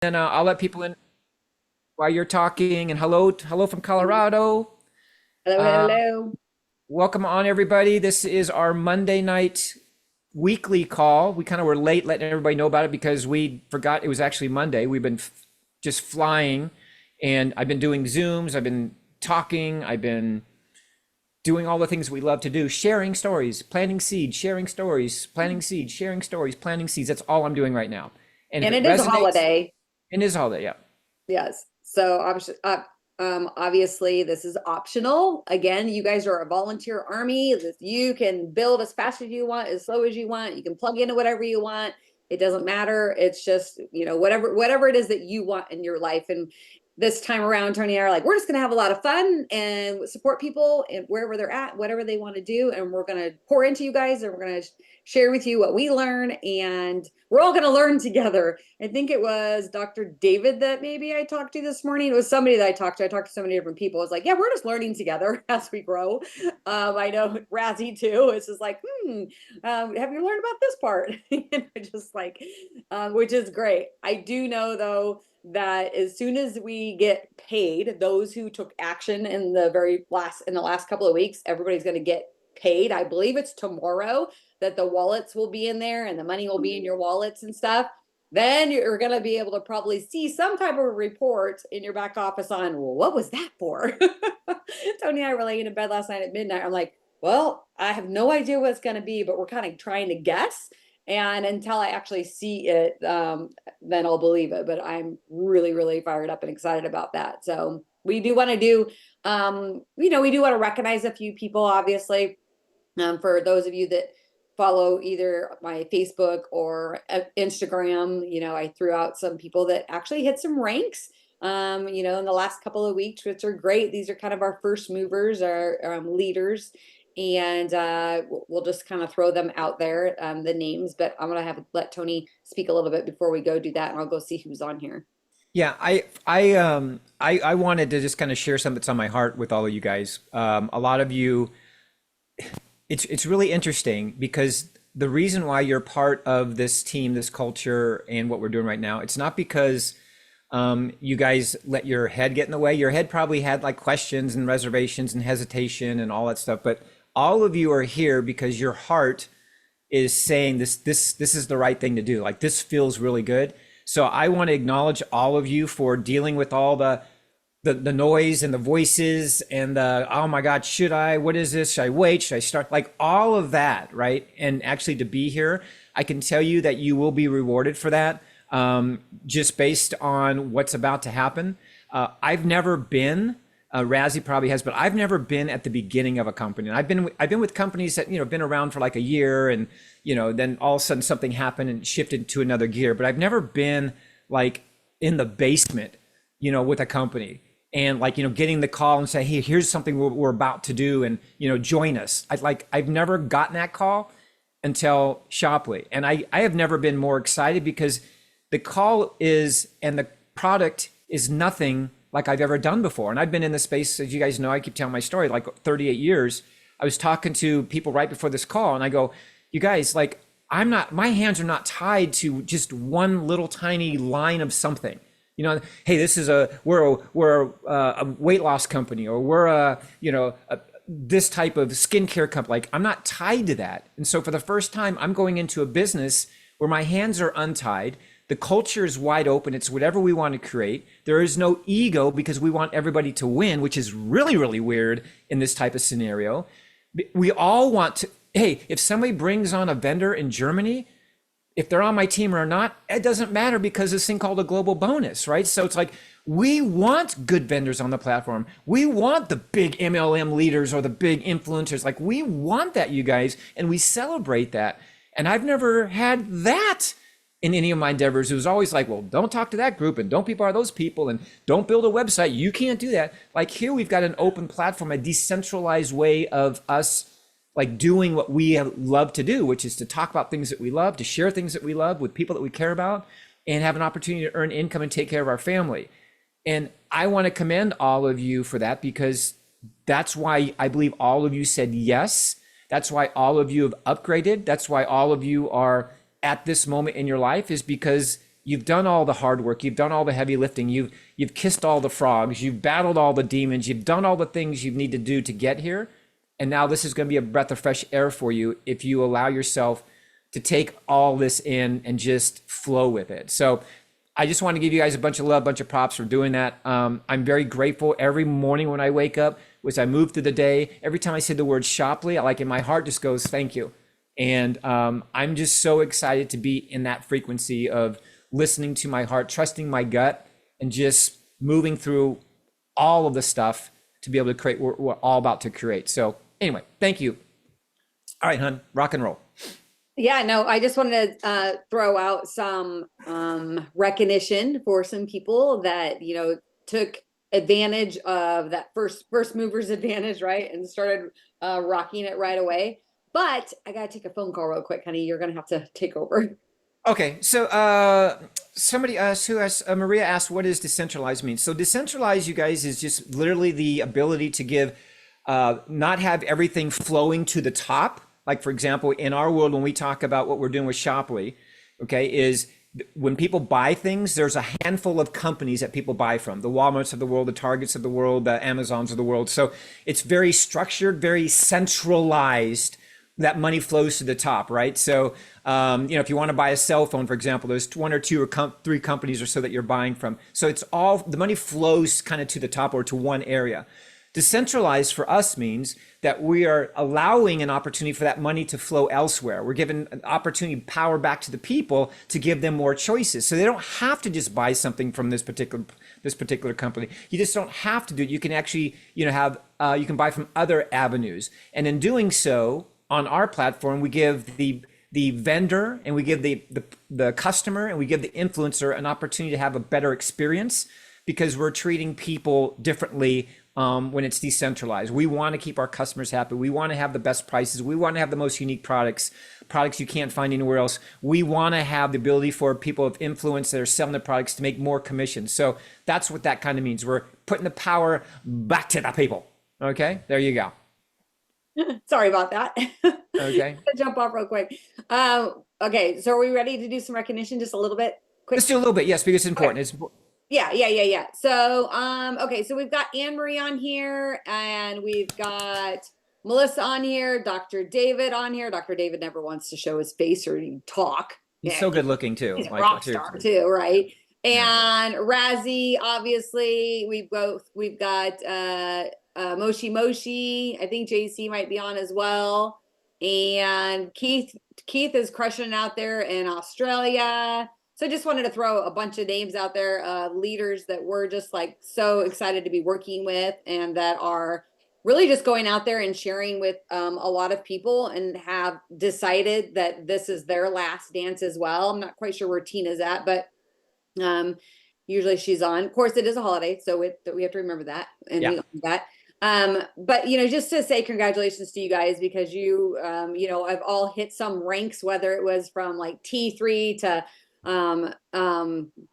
And I'll let people in while you're talking. And hello from Colorado. Hello, Uh, hello. Welcome on, everybody. This is our Monday night weekly call. We kind of were late letting everybody know about it because we forgot it was actually Monday. We've been just flying, and I've been doing Zooms. I've been talking. I've been doing all the things we love to do, sharing stories, planting seeds, sharing stories, planting seeds, sharing stories, planting seeds. That's all I'm doing right now. And if And it it is a resonates, holiday. it is all that, yeah. Yes. So obviously this is optional. Again, you guys are a volunteer army. You can build as fast as you want, as slow as you want. You can plug into whatever you want. It doesn't matter. It's just, whatever it is that you want in your life. And this time around, Tony and I are like, we're just gonna have a lot of fun and support people and wherever they're at, whatever they want to do. And we're gonna pour into you guys and we're gonna share with you what we learn, and we're all gonna learn together. I think it was Dr. David that maybe I talked to this morning. It was somebody that I talked to. I talked to so many different people. I was like, yeah, we're just learning together as we grow. I know Razzie too. It's just like, have you learned about this part? Just like, which is great. I do know though that as soon as we get paid, those who took action in the last couple of weeks, everybody's going to get paid. I believe it's tomorrow that the wallets will be in there and the money will be in your wallets and stuff. Then you're going to be able to probably see some type of report in your back office on, well, what was that for? Tony and I were laying in bed last night at midnight. I'm like, well, I have no idea what it's going to be, but we're kind of trying to guess. And until I actually see it, then I'll believe it. But I'm really, really fired up and excited about that. So we do want to we do want to recognize a few people, obviously. For those of you that follow either my Facebook or Instagram, I threw out some people that actually hit some ranks, in the last couple of weeks, which are great. These are kind of our first movers, our leaders. And we'll just kind of throw them out there, the names, but I'm going to let Tony speak a little bit before we go do that. And I'll go see who's on here. Yeah, I wanted to just kind of share something that's on my heart with all of you guys. A lot of you, it's really interesting because the reason why you're part of this team, this culture, and what we're doing right now, it's not because you guys let your head get in the way. Your head probably had like questions and reservations and hesitation and all that stuff, but all of you are here because your heart is saying this is the right thing to do. Like this feels really good. So I want to acknowledge all of you for dealing with all the noise and the voices and the, oh my God, should I, what is this? Should I wait? Should I start? Like all of that, right? And actually to be here, I can tell you that you will be rewarded for that, just based on what's about to happen. I've never been, Razzie probably has, but I've never been at the beginning of a company. And I've been with companies that, been around for like a year and, then all of a sudden something happened and shifted to another gear. But I've never been like in the basement, with a company and like, getting the call and say, hey, here's something we're about to do and, join us. I've never gotten that call until Shopley. And I have never been more excited because the call is, and the product is nothing like I've ever done before. And I've been in the space, as you guys know, I keep telling my story, like 38 years. I was talking to people right before this call and I go, you guys, like, my hands are not tied to just one little tiny line of something. Hey, we're a weight loss company, or we're this type of skincare company. Like, I'm not tied to that. And so for the first time, I'm going into a business where my hands are untied. The culture is wide open. It's whatever we want to create. There is no ego because we want everybody to win, which is really, really weird in this type of scenario. We all want to, hey, if somebody brings on a vendor in Germany, if they're on my team or not, it doesn't matter because this thing called a global bonus, right? So it's like, we want good vendors on the platform. We want the big MLM leaders or the big influencers. Like, we want that, you guys, and we celebrate that. And I've never had that in any of my endeavors. It was always like, well, don't talk to that group and don't be part of those people and don't build a website. You can't do that. Like, here we've got an open platform, a decentralized way of us like doing what we love to do, which is to talk about things that we love, to share things that we love with people that we care about, and have an opportunity to earn income and take care of our family. And I want to commend all of you for that, because that's why I believe all of you said yes. That's why all of you have upgraded. That's why all of you are at this moment in your life, is because you've done all the hard work, you've done all the heavy lifting, you've kissed all the frogs, you've battled all the demons, you've done all the things you need to do to get here. And now this is going to be a breath of fresh air for you if you allow yourself to take all this in and just flow with it. So I just want to give you guys a bunch of love, bunch of props for doing that. I'm very grateful every morning when I wake up, as I move through the day. Every time I say the word Shopley, I like in my heart just goes, thank you. And I'm just so excited to be in that frequency of listening to my heart, trusting my gut, and just moving through all of the stuff to be able to create what we're all about to create. So anyway, thank you. All right, hun, rock and roll. Yeah, no, I just wanted to throw out some recognition for some people that, you know, took advantage of that first movers advantage, right? And started rocking it right away. But I gotta take a phone call real quick, honey. You're gonna have to take over. Okay, so somebody asked, Maria asked, what does decentralized mean? So decentralized, you guys, is just literally the ability to give, not have everything flowing to the top. Like, for example, in our world, when we talk about what we're doing with Shoply, okay, is when people buy things, there's a handful of companies that people buy from, the Walmarts of the world, the Targets of the world, the Amazons of the world. So it's very structured, very centralized, that money flows to the top, right? So, you know, if you want to buy a cell phone, for example, there's one or two or three companies or so that you're buying from. So it's all, the money flows kind of to the top or to one area. Decentralized for us means that we are allowing an opportunity for that money to flow elsewhere. We're giving an opportunity, power back to the people to give them more choices. So they don't have to just buy something from this particular company. You just don't have to do it. You can actually, you know, have you can buy from other avenues. And in doing so, on our platform, we give the vendor and we give the customer and we give the influencer an opportunity to have a better experience because we're treating people differently when it's decentralized. We want to keep our customers happy. We want to have the best prices. We want to have the most unique products you can't find anywhere else. We want to have the ability for people of influence that are selling the products to make more commissions. So that's what that kind of means. We're putting the power back to the people. Okay, there you go. Sorry about that. Okay. Jump off real quick. Okay, so are we ready to do some recognition just a little bit? Quick. Let's do a little bit, yes, because it's important. Okay. Yeah. So, okay, so we've got Anne Marie on here, and we've got Melissa on here, Dr. David on here. Dr. David never wants to show his face or even talk. He's Yeah, so good looking too. he's a Like, rock star seriously. too, right? Yeah. And Razzie, obviously, we've got Moshi Moshi. I think JC might be on as well. And Keith is crushing it out there in Australia. So I just wanted to throw a bunch of names out there of leaders that we're just like so excited to be working with and that are really just going out there and sharing with a lot of people and have decided that this is their last dance as well. I'm not quite sure where Tina's at, but usually she's on. Of course, it is a holiday, so we have to remember that, and Yeah. we own that. But you know, just to say congratulations to you guys because you you know, I've all hit some ranks, whether it was from like T3 to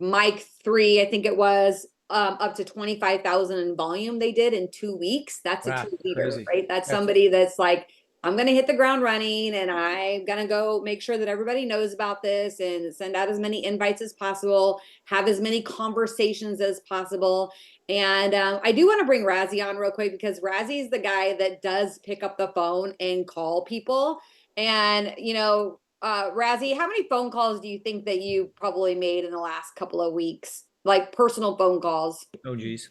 Mike 3, I think it was, up to 25,000 in volume they did in 2 weeks. That's a Wow, true leader, crazy. right? That's That's somebody that's like, I'm going to hit the ground running and I'm going to go make sure that everybody knows about this and send out as many invites as possible, have as many conversations as possible. And I do want to bring Razzie on real quick because Razzie is the guy that does pick up the phone and call people. And, you know, Razzie, how many phone calls do you think that you probably made in the last couple of weeks? Like personal phone calls? oh geez.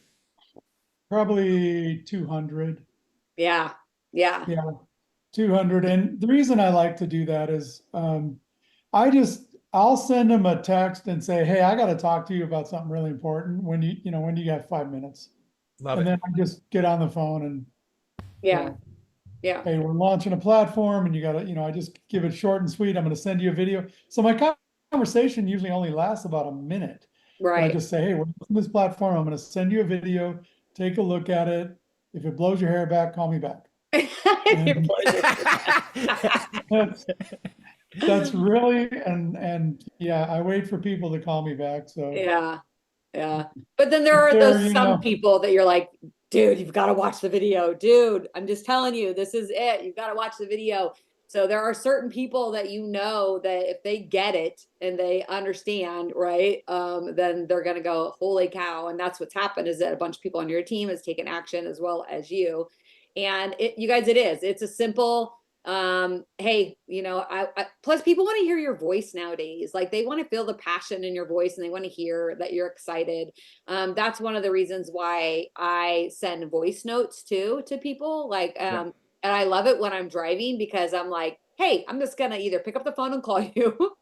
Probably 200. Yeah. Yeah. Yeah, 200. And the reason I like to do that is I'll send them a text and say, hey, I got to talk to you about something really important when you got 5 minutes. Love And it. then I just get on the phone and, you Yeah. know, Yeah. hey, we're launching a platform and you got to, I just give it short and sweet. I'm going to send you a video. So my conversation usually only lasts about a minute. But I Right. just say, hey, we're on this platform. I'm going to send you a video. Take a look at it. If it blows your hair back, call me back. Your And that's, that's really, and yeah, I wait for people to call me back. So Yeah. Yeah. But then there if are they're, those some people that you're like, dude, you've got to watch the video. Dude, I'm just telling you, this is it. You've got to watch the video. So there are certain people that you know that if they get it and they understand, right, then they're going to go, holy cow. And that's what's happened, is that a bunch of people on your team has taken action as well as you. And you guys, it's a simple, hey, plus people want to hear your voice nowadays. Like, they want to feel the passion in your voice, and they want to hear that you're excited. That's one of the reasons why I send voice notes too to people. Like, Yeah. and I love it when I'm driving, because I'm like, hey, I'm just gonna either pick up the phone and call you,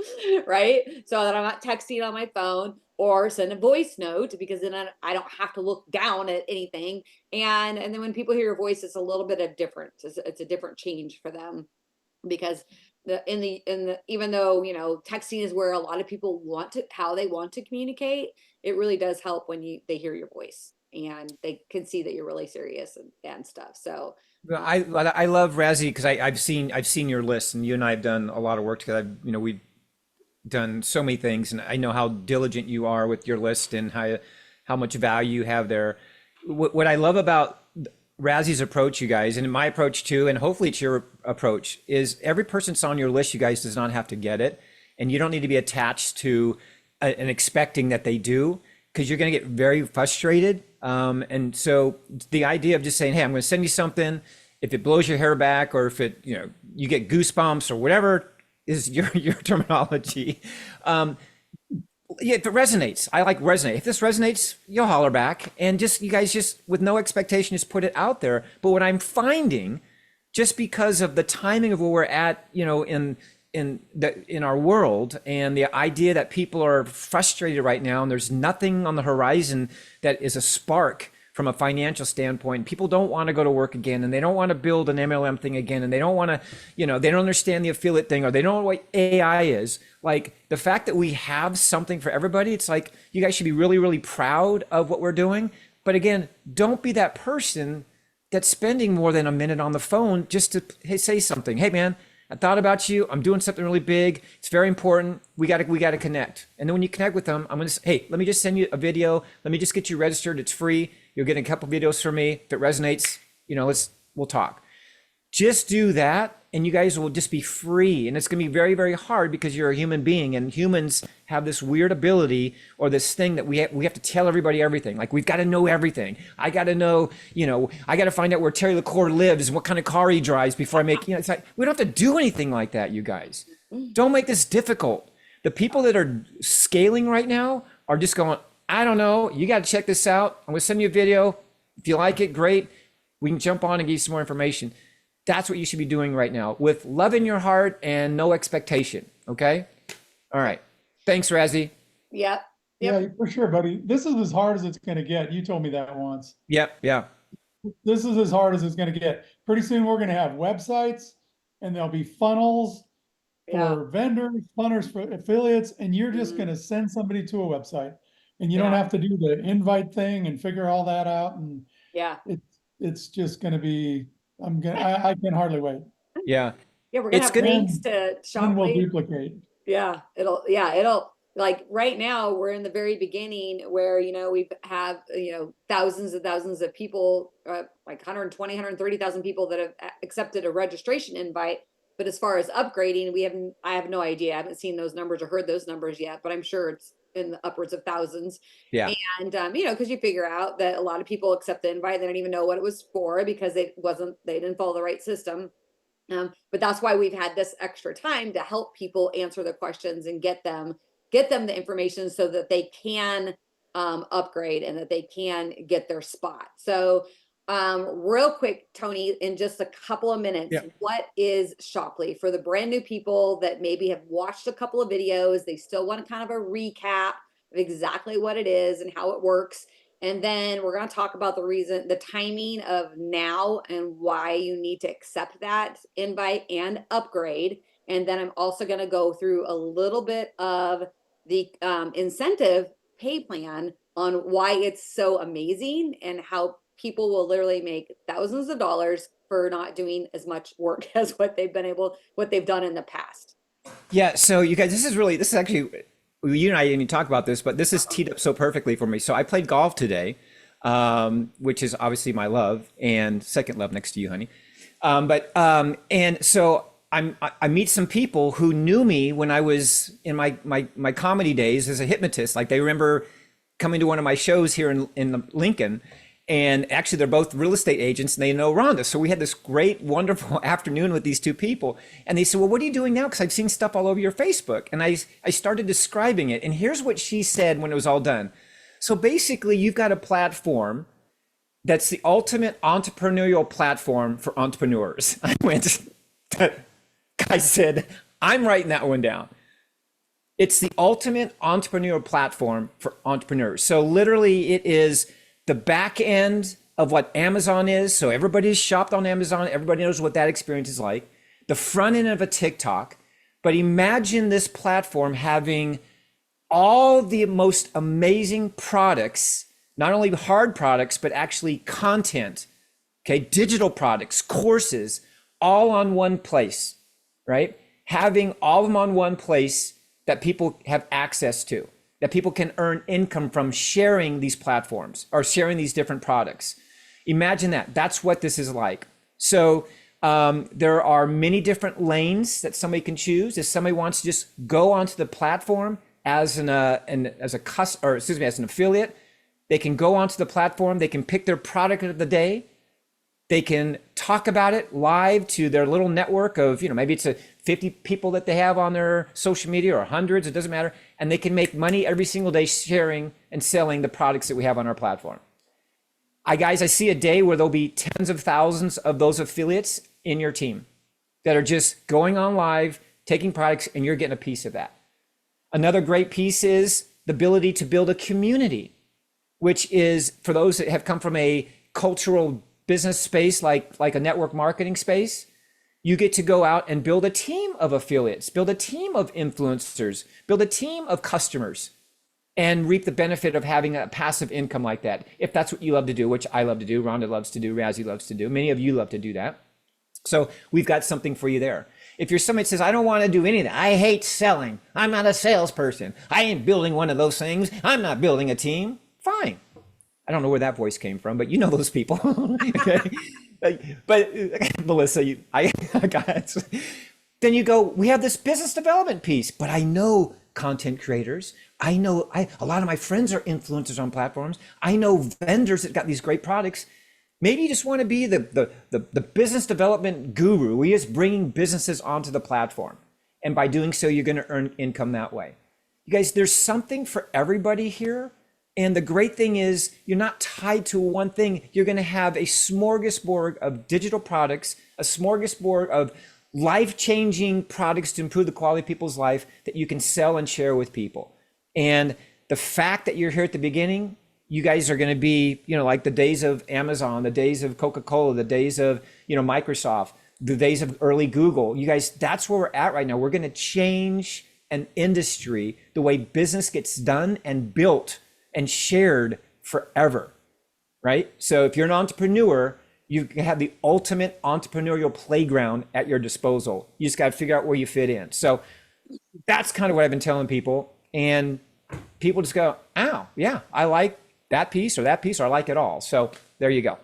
right? So that I'm not texting on my phone, or send a voice note, because then I don't have to look down at anything. And then when people hear your voice, it's a little bit of difference. It's a different change for them, because even though, texting is where a lot of people how they want to communicate, it really does help when they hear your voice and they can see that you're really serious and stuff. So Well, I love Razzie because I've seen your list, and you and I have done a lot of work together. We've done so many things, and I know how diligent you are with your list and how much value you have there. What I love about Razzie's approach, you guys, and my approach too, and hopefully it's your approach, is every person that's on your list, you guys, does not have to get it, and you don't need to be attached to and expecting that they do, because you're going to get very frustrated. And so the idea of just saying, hey, I'm going to send you something. If it blows your hair back, or if you get goosebumps, or whatever is your terminology. Yeah, if it resonates, I like resonate. If this resonates, you'll holler back, and you guys just with no expectation, just put it out there. But what I'm finding, just because of the timing of where we're at, in our world, and the idea that people are frustrated right now, and there's nothing on the horizon that is a spark from a financial standpoint. People don't want to go to work again, and they don't want to build an MLM thing again, and they don't want to, they don't understand the affiliate thing, or they don't know what AI is. Like, the fact that we have something for everybody, it's like, you guys should be really, really proud of what we're doing. But again, don't be that person that's spending more than a minute on the phone just to say something. Hey man, I thought about you. I'm doing something really big. It's very important. We got to connect. And then when you connect with them, I'm going to say, hey, let me just send you a video. Let me just get you registered. It's free. You'll get a couple videos from me. If it resonates, we'll talk. Just do that, and you guys will just be free. And it's going to be very, very hard, because you're a human being, and humans have this weird ability, or this thing that we have to tell everybody everything. Like, we've got to know everything. I got to know, I got to find out where Terry LaCour lives and what kind of car he drives before I make, it's like, we don't have to do anything like that, you guys. Don't make this difficult. The people that are scaling right now are just going, I don't know, you got to check this out. I'm going to send you a video. If you like it, great. We can jump on and give you some more information. That's what you should be doing right now, with love in your heart and no expectation. Okay. All right. Thanks, Razzie. Yep. Yeah, for sure, buddy. This is as hard as it's going to get. You told me that once. Yep. Yeah. This is as hard as it's going to get. Pretty soon we're going to have websites, and there'll be funnels for vendors, funnels for affiliates, and you're just going to send somebody to a website, and you don't have to do the invite thing and figure all that out. And it's just going to be, I can hardly wait. Yeah. Yeah, we're gonna have links to Then we'll Shoply. duplicate. It'll like, right now we're in the very beginning, where we have thousands and thousands of people, like 120, 130,000 people that have accepted a registration invite. But as far as upgrading, I have no idea. I haven't seen those numbers or heard those numbers yet, but I'm sure it's in the upwards of thousands. Yeah. And because you figure out that a lot of people accept the invite, they don't even know what it was for, because they didn't follow the right system. But that's why we've had this extra time to help people answer the questions and get them the information, so that they can upgrade, and that they can get their spot. So real quick, Tony, in just a couple of minutes, what is Shoply for the brand new people that maybe have watched a couple of videos? They still want kind of a recap of exactly what it is and how it works. And then we're going to talk about the timing of now, and why you need to accept that invite and upgrade. And then I'm also going to go through a little bit of the incentive pay plan, on why it's so amazing, and how people will literally make thousands of dollars for not doing as much work as what they've done in the past. Yeah. So you guys, this is actually, you and I didn't even talk about this, but this is teed up so perfectly for me. So I played golf today, which is obviously my love and second love next to you, honey. And so I meet some people who knew me when I was in my comedy days as a hypnotist. Like they remember coming to one of my shows here in Lincoln, and actually they're both real estate agents and they know Rhonda. So we had this great, wonderful afternoon with these two people, and they said, "Well, what are you doing now? Because I've seen stuff all over your Facebook." And I started describing it, and here's what she said when it was all done. So basically, you've got a platform that's the ultimate entrepreneurial platform for entrepreneurs. I went, I said, I'm writing that one down. It's the ultimate entrepreneurial platform for entrepreneurs. So literally it is the back end of what Amazon is. So everybody's shopped on Amazon. Everybody knows what that experience is like. The front end of a TikTok. But imagine this platform having all the most amazing products, not only hard products, but actually content, okay, digital products, courses, all on one place, right? Having all of them on one place that people have access to, that people can earn income from sharing these platforms or sharing these different products. Imagine that. That's what this is like. So there are many different lanes that somebody can choose. If somebody wants to just go onto the platform as an affiliate, they can go onto the platform. They can pick their product of the day. They can talk about it live to their little network of, maybe it's 50 people that they have on their social media or hundreds, it doesn't matter. And they can make money every single day sharing and selling the products that we have on our platform. I see a day where there'll be tens of thousands of those affiliates in your team that are just going on live, taking products, and you're getting a piece of that. Another great piece is the ability to build a community, which is for those that have come from a cultural business space, like a network marketing space. You get to go out and build a team of affiliates, build a team of influencers, build a team of customers, and reap the benefit of having a passive income like that. If that's what you love to do, which I love to do, Rhonda loves to do, Razzie loves to do, many of you love to do that. So we've got something for you there. If you're somebody that says, I don't want to do anything, I hate selling, I'm not a salesperson, I ain't building one of those things, I'm not building a team, fine. I don't know where that voice came from, but you know those people. Okay. But Melissa, I got it. Then you go, we have this business development piece, but I know content creators. I know a lot of my friends are influencers on platforms. I know vendors that got these great products. Maybe you just want to be the business development guru. We're just bringing businesses onto the platform. And by doing so, you're going to earn income that way. You guys, there's something for everybody here. And the great thing is you're not tied to one thing. You're going to have a smorgasbord of digital products, a smorgasbord of life-changing products to improve the quality of people's life that you can sell and share with people. And the fact that you're here at the beginning, you guys are going to be, like the days of Amazon, the days of Coca-Cola, the days of, Microsoft, the days of early Google. You guys, that's where we're at right now. We're going to change an industry, the way business gets done and built and shared forever, right? So if you're an entrepreneur, you can have the ultimate entrepreneurial playground at your disposal. You just got to figure out where you fit in. So that's kind of what I've been telling people. And people just go, oh, yeah, I like that piece, or I like it all. So there you go.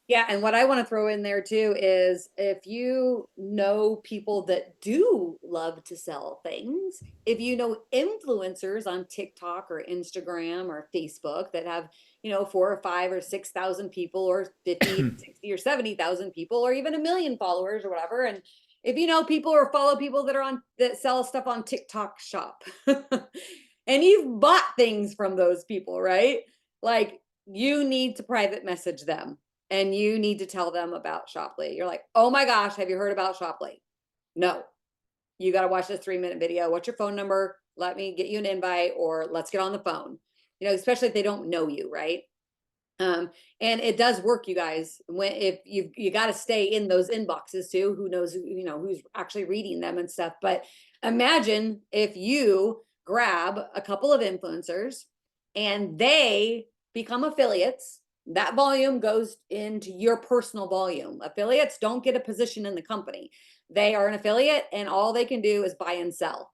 Yeah, and what I want to throw in there too is if you know people that do love to sell things, if you know influencers on TikTok or Instagram or Facebook that have, 4 or 5 or 6,000 people or 50, 60 or 70,000 people or even 1 million followers or whatever. And if you know people or follow people that sell stuff on TikTok Shop and you've bought things from those people, right? Like you need to private message them. And you need to tell them about Shoply. You're like, oh my gosh, have you heard about Shoply? No, you got to watch this 3-minute video. What's your phone number? Let me get you an invite, or let's get on the phone. Especially if they don't know you, right? And it does work, you guys. If you got to stay in those inboxes too. Who knows? Who's actually reading them and stuff. But imagine if you grab a couple of influencers and they become affiliates. That volume goes into your personal volume. Affiliates don't get a position in the company. They are an affiliate and all they can do is buy and sell.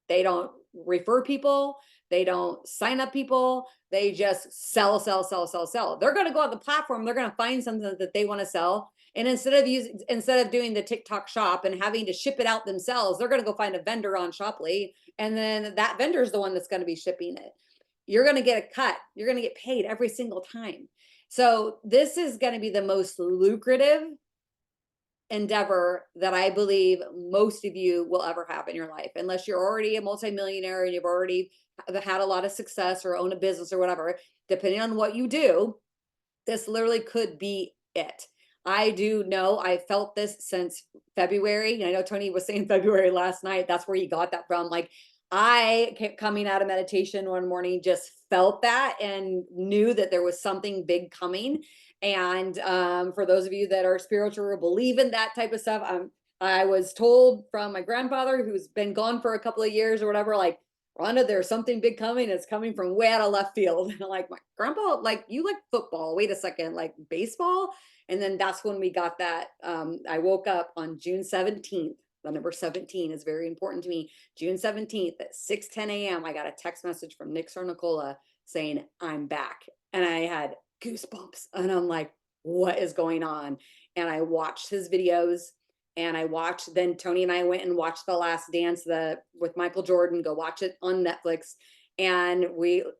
They don't refer people. They don't sign up people. They just sell, sell, sell, sell, sell. They're going to go on the platform. They're going to find something that they want to sell. And instead of doing the TikTok shop and having to ship it out themselves, they're going to go find a vendor on Shoply. And then that vendor is the one that's going to be shipping it. You're going to get a cut. You're going to get paid every single time. So this is going to be the most lucrative endeavor that I believe most of you will ever have in your life, unless you're already a multimillionaire and you've already had a lot of success or own a business or whatever. Depending on what you do, this literally could be it. I do know I felt this since February. I know Tony was saying February last night. That's where he got that from. Like, I kept coming out of meditation one morning, just felt that and knew that there was something big coming. And for those of you that are spiritual or believe in that type of stuff, I was told from my grandfather, who's been gone for a couple of years or whatever, like, Rhonda, there's something big coming. It's coming from way out of left field. And I'm like, my grandpa, like, you like football. Wait a second, like baseball? And then that's when we got that. I woke up on June 17th. The number 17 is very important to me. June 17th at 6:10 a.m. I got a text message from Nick Sarnicola saying, I'm back. And I had goosebumps. And I'm like, what is going on? And I watched his videos. And then Tony and I went and watched The Last Dance with Michael Jordan, go watch it on Netflix. And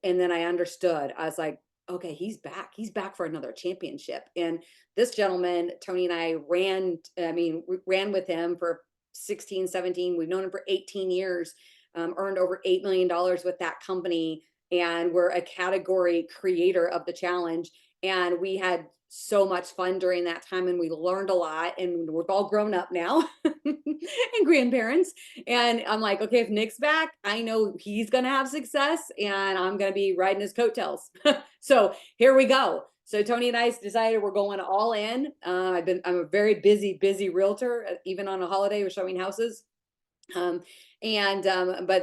then I understood. I was like, okay, he's back. He's back for another championship. And this gentleman, Tony and I we ran with him for 16, 17. We've known him for 18 years, earned over $8 million with that company. And we're a category creator of the challenge. And we had so much fun during that time, and we learned a lot, and we're all grown up now and grandparents. And I'm like, okay, if Nick's back, I know he's going to have success, and I'm going to be riding his coattails. So here we go. So Tony and I decided we're going all in. I'm a very busy realtor, even on a holiday, we're showing houses. But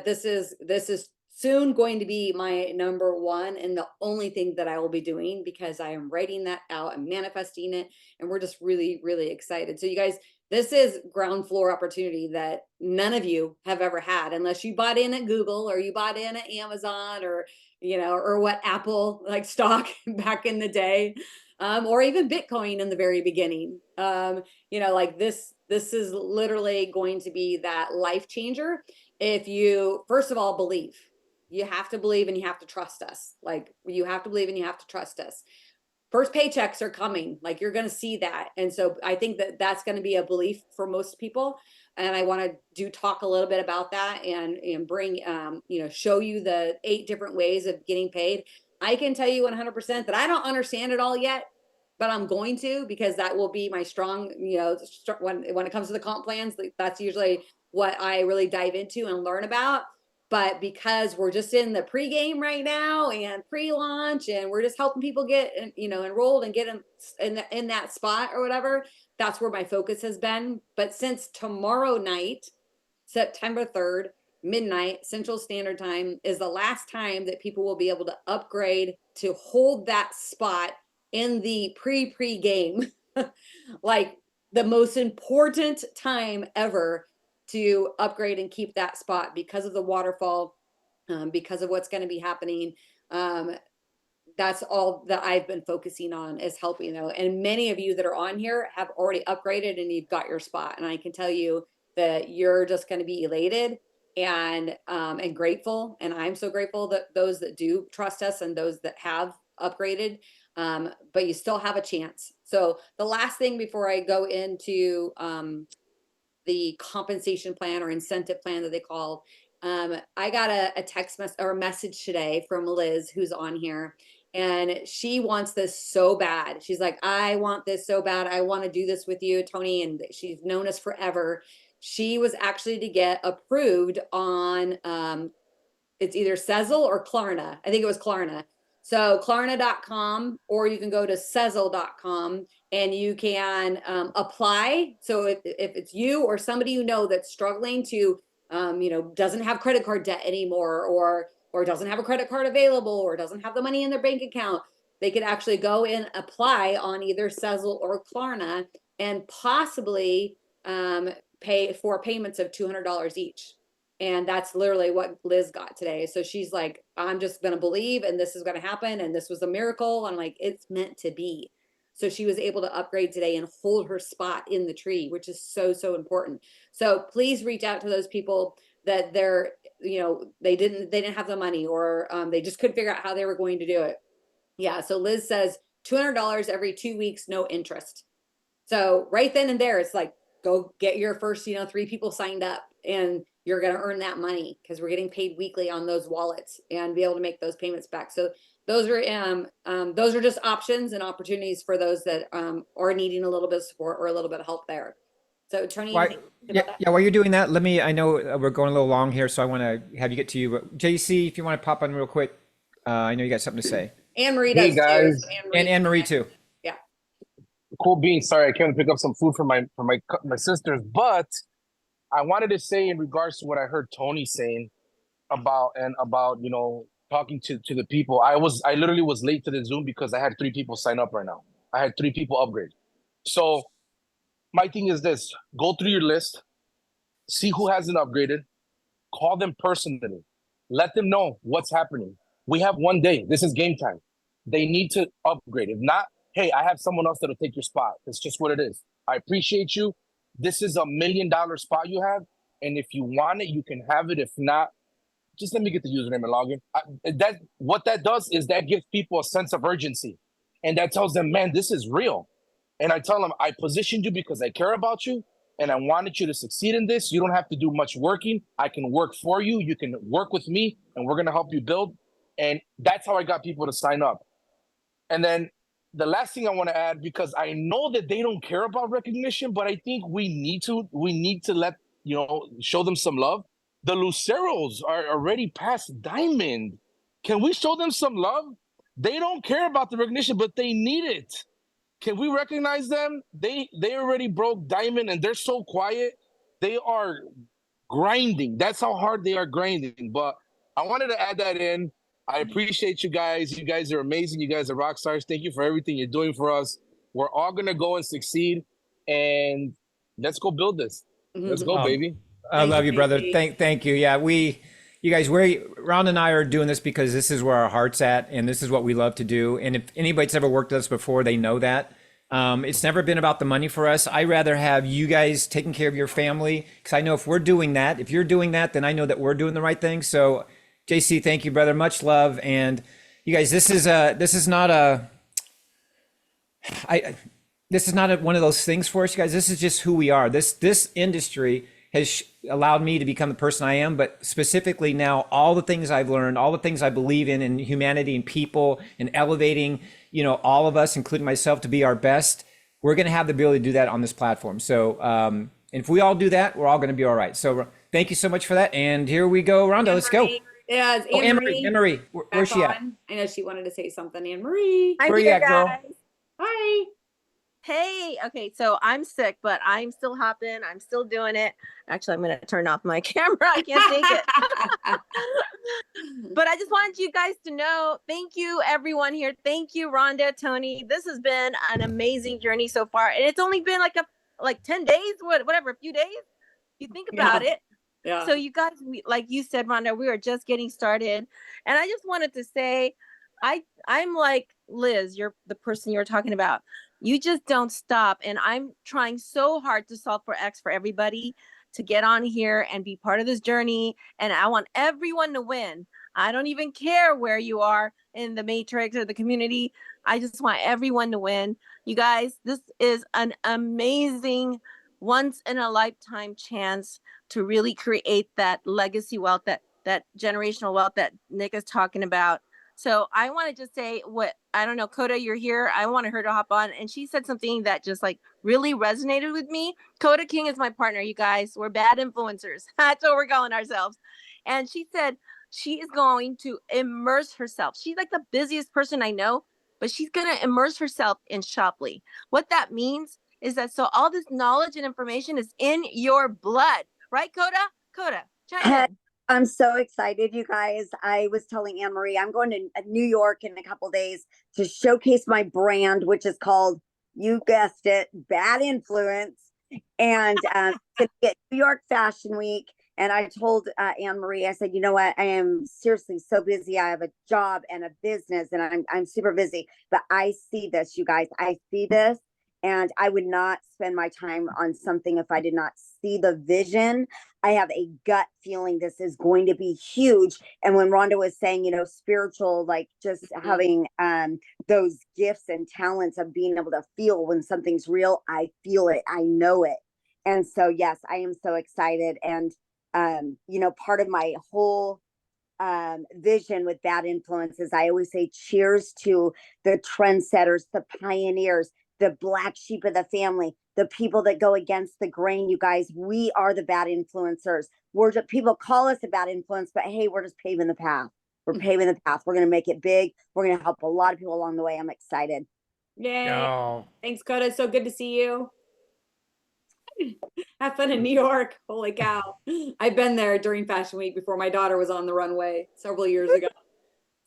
this is soon going to be my number one and the only thing that I will be doing, because I am writing that out and manifesting it. And we're just really, really excited. So you guys, this is ground floor opportunity that none of you have ever had, unless you bought in at Google or you bought in at Amazon or, or what Apple like stock back in the day, or even Bitcoin in the very beginning. Like this is literally going to be that life changer. If you, first of all, believe. You have to believe and you have to trust us. Like, you have to believe and you have to trust us. First paychecks are coming. Like, you're going to see that. And so I think that that's going to be a belief for most people. And I want to talk a little bit about that and bring, show you the 8 different ways of getting paid. I can tell you 100% that I don't understand it all yet, but I'm going to, because that will be my strong, when it comes to the comp plans, that's usually what I really dive into and learn about. But because we're just in the pregame right now and pre-launch, and we're just helping people get, enrolled and get in that spot or whatever, that's where my focus has been. But since tomorrow night, September 3rd, midnight Central Standard Time, is the last time that people will be able to upgrade to hold that spot in the pre-game, like the most important time ever to upgrade and keep that spot because of the waterfall, because of what's going to be happening. That's all that I've been focusing on, is helping, and many of you that are on here have already upgraded and you've got your spot. And I can tell you that you're just going to be elated and grateful. And I'm so grateful that those that do trust us and those that have upgraded, but you still have a chance. So the last thing before I go into the compensation plan or incentive plan that they call, I got a text message or a message today from Liz, who's on here, and she wants this so bad. She's like, I want this so bad. I want to do this with you, Tony. And she's known us forever. She was actually to get approved on, it's either Sezzle or Klarna. I think it was Klarna. So Klarna.com, or you can go to Sezzle.com and you can apply. So if it's you or somebody you know that's struggling to, doesn't have credit card debt anymore, or doesn't have a credit card available, or doesn't have the money in their bank account, they could actually go and apply on either Sezzle or Klarna and possibly pay for payments of $200 each. And that's literally what Liz got today. So she's like, I'm just going to believe, and this is going to happen. And this was a miracle. And I'm like, it's meant to be. So she was able to upgrade today and hold her spot in the tree, which is so, so important. So please reach out to those people that they're, you know, they didn't have the money, or they just couldn't figure out how they were going to do it. Yeah. So Liz says $200 every 2 weeks, no interest. So right then and there, it's like, go get your first, 3 people signed up, and you're going to earn that money, because we're getting paid weekly on those wallets and be able to make those payments back. So those are just options and opportunities for those that are needing a little bit of support or a little bit of help there. So Tony, Why, anything yeah, about that? yeah. While you're doing that, I know we're going a little long here, so I want to have you get to you. But JC, if you want to pop on real quick, I know you got something to say, Anne Marie Hey does too. guys, So and Anne Marie too. Yeah. cool beans. Sorry, I came to pick up some food for my sisters, but I wanted to say in regards to what I heard Tony saying about talking to the people. I literally was late to the Zoom because I had 3 people sign up right now. I had 3 people upgrade. So my thing is this: go through your list, see who hasn't upgraded, call them personally, let them know what's happening. We have 1 day. This is game time. They need to upgrade. If not, hey, I have someone else that'll take your spot. It's just what it is. I appreciate you. This is $1 million spot you have, and if you want it, you can have it. If not, just let me get the username and login. What that does is that gives people a sense of urgency, and that tells them, man, this is real. And I tell them, I positioned you because I care about you, and I wanted you to succeed in this. You don't have to do much working. I can work for you. You can work with me, and we're gonna help you build. And that's how I got people to sign up. And then the last thing I want to add, because I know that they don't care about recognition, but I think we need to let show them some love. The Luceros are already past diamond. Can we show them some love? They don't care about the recognition, but they need it. Can we recognize them? They already broke diamond, and they're so quiet. They are grinding. That's how hard they are grinding. But I wanted to add that in. I appreciate you guys. You guys are amazing. You guys are rock stars. Thank you for everything you're doing for us. We're all gonna go and succeed, and let's go build this. Let's go, baby. I love you, brother. Thank you. Yeah, you guys, Ron and I are doing this because this is where our heart's at, and this is what we love to do. And if anybody's ever worked with us before, they know that. It's never been about the money for us. I rather have you guys taking care of your family, because I know if we're doing that, if you're doing that, then I know that we're doing the right thing. So, JC, thank you, brother. Much love. And you guys, this is not one of those things for us, you guys. This is just who we are. This industry has allowed me to become the person I am, but specifically now, all the things I've learned, all the things I believe in humanity and people, and elevating, all of us, including myself, to be our best. We're going to have the ability to do that on this platform. So, and if we all do that, we're all going to be all right. So thank you so much for that. And here we go, Rhonda. Let's go. Yeah, it's Anne Marie. Where's she at? I know she wanted to say something. Anne Marie. I'm Where you here, at, girl? guys. Hi. Hey, okay, so I'm sick, but I'm still hopping. I'm still doing it. Actually, I'm going to turn off my camera. I can't take it. But I just wanted you guys to know, thank you, everyone here. Thank you, Rhonda, Tony. This has been an amazing journey so far. And it's only been like 10 days, whatever, a few days. You think about it. Yeah. So you guys, like you said, Rhonda, we are just getting started. And I just wanted to say, I'm like Liz, you're the person you were talking about. You just don't stop. And I'm trying so hard to solve for X for everybody to get on here and be part of this journey. And I want everyone to win. I don't even care where you are in the matrix or the community. I just want everyone to win. You guys, this is an amazing once in a lifetime chance to really create that legacy wealth, that generational wealth that Nick is talking about. So I want to just say I don't know, Coda, you're here. I wanted her to hop on, and she said something that just like really resonated with me. Coda King is my partner, you guys. We're bad influencers. That's what we're calling ourselves. And she said she is going to immerse herself. She's like the busiest person I know, but she's going to immerse herself in Shoply. What that means is that so all this knowledge and information is in your blood, right, Coda? Coda, chime in. I'm so excited, you guys. I was telling Anne Marie, I'm going to New York in a couple days to showcase my brand, which is called, you guessed it, Bad Influence. And it's New York Fashion Week. And I told Anne Marie, I said, you know what? I am seriously so busy. I have a job and a business, and I'm super busy. But I see this, you guys. I see this, and I would not spend my time on something if I did not see the vision. I have a gut feeling this is going to be huge. And when Rhonda was saying, you know, spiritual, like just having those gifts and talents of being able to feel when something's real, I feel it. I know it. And so, yes, I am so excited. And you know, part of my whole vision with bad influences, I always say cheers to the trendsetters, the pioneers, the black sheep of the family, the people that go against the grain. You guys, we are the bad influencers. We're just, people call us a bad influence, but hey, we're just paving the path. We're paving the path. We're going to make it big. We're going to help a lot of people along the way. I'm excited. Yay. Oh, Thanks, Coda. So good to see you. Have fun in New York. Holy cow. I've been there during Fashion Week before my daughter was on the runway several years ago.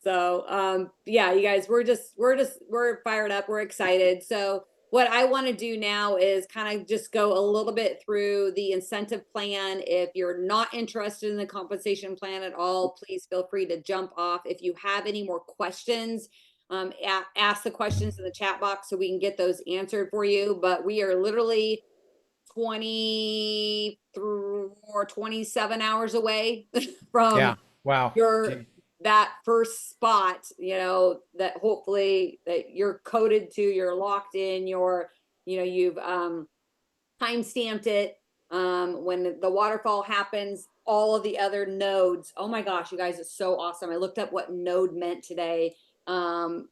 So yeah, you guys, we're fired up. We're excited. So what I want to do now is kind of just go a little bit through the incentive plan. If you're not interested in the compensation plan at all, please feel free to jump off. If you have any more questions, ask the questions in the chat box so we can get those answered for you. But we are literally 20 through or 27 hours away from yeah. Wow. your Gee. that first spot, you know, that hopefully that you're coded to, you're locked in, you've time stamped it. When the waterfall happens, all of the other nodes, oh my gosh, you guys, it's so awesome. I looked up what node meant today. And